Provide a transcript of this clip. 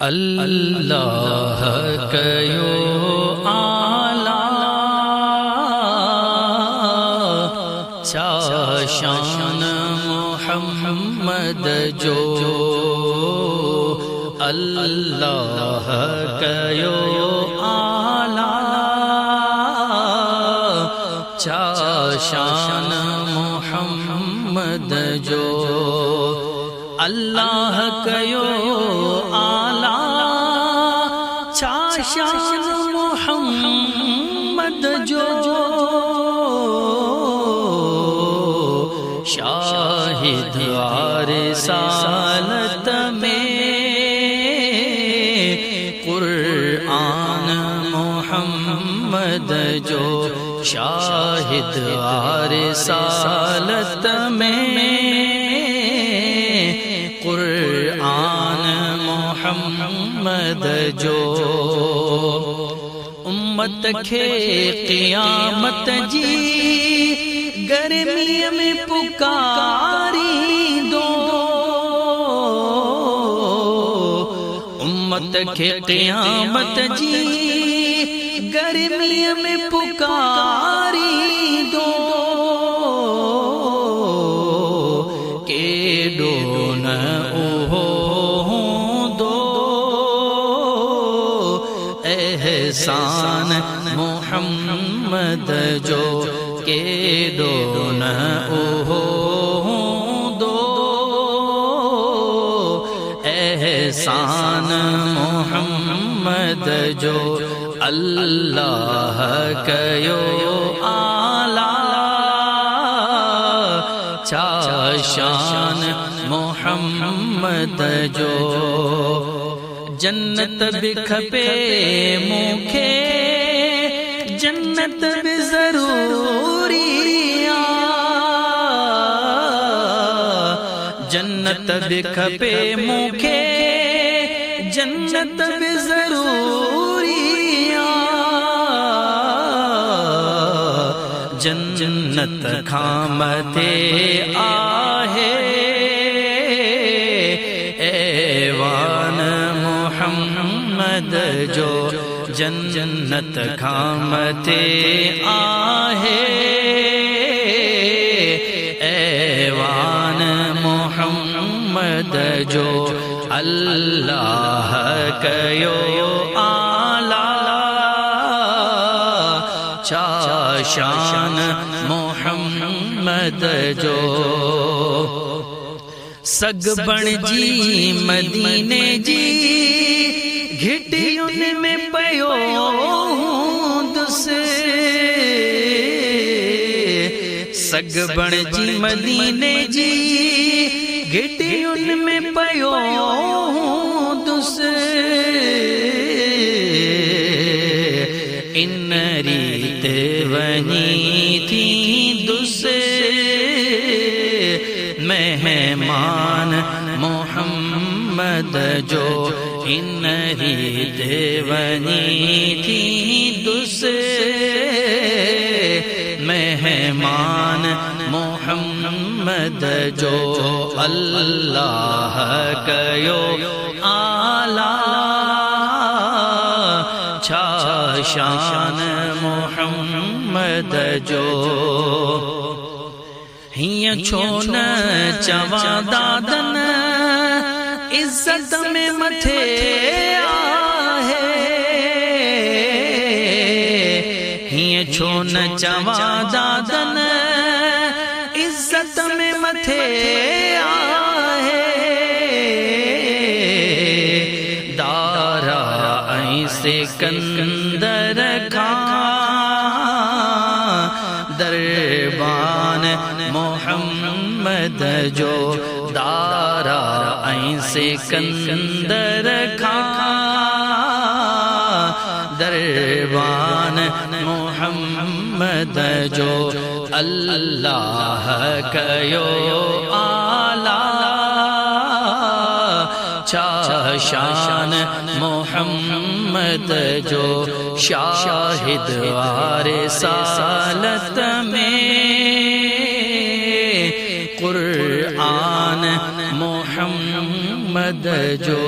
अल्लाह कयो आला शान मोहम्मद जो। अल्लाह कयो आला शान मोहम्मद जो। अल्लाह कयो आला शान मोहम्मद जो। शाहिद रिसालत में कुरान मोहम्मद जो। शाहिद रिसालत में कुरान मोहम्मद जो। उम्मत खे क़ियामत जी गर्मी में पुकारी दो। उम्मत के क़ियामत जी गर्मी में पुकारी दो। के डोन ओहो दो एहसान मोहम्मद जो। के डोन ओहो दो एहसान मोहम्मद जो। अल्लाह कयो आला शान मोहम्मद जो। जन्नत भी खपे मूंखे जन्नत भी ज़रूरी आ। जन्नत भी खपे मूंखे जन्नत भी ज़रूरी आ। जन्नत खामते आहे ऐवान मोहम्मद जो। जन्नत खामते आहे ऐवान मोहम्मद जो। अल्लाह कयो आला शान मोहम्मद जो। सग बण जी मदीने जी घिटियुन में पयो दुसे। सग बण जी मदीने जी घिटियुन में पयो दुसे। इन रीत वनी थी दुसे मेहमान मोहम्मद जो। इन रीत वनी थी दुसे मेहमान मोहम्मद जो। अल्लाह कयो आला शान मोहम्मद जो। हिय छो न चवा दादन इज्जत में मथे आहे। हिय छो न चवा दादन इज्जत में मथे आहे। दारा सिकंदर खां दरबान मोहम्मद जो। दारा सिकंदर खां दरबान मोहम्मद जो। अल्लाह कयो आला शान मोहम्मद जो। शाहिद रिसालत में कुरान मोहम्मद जो।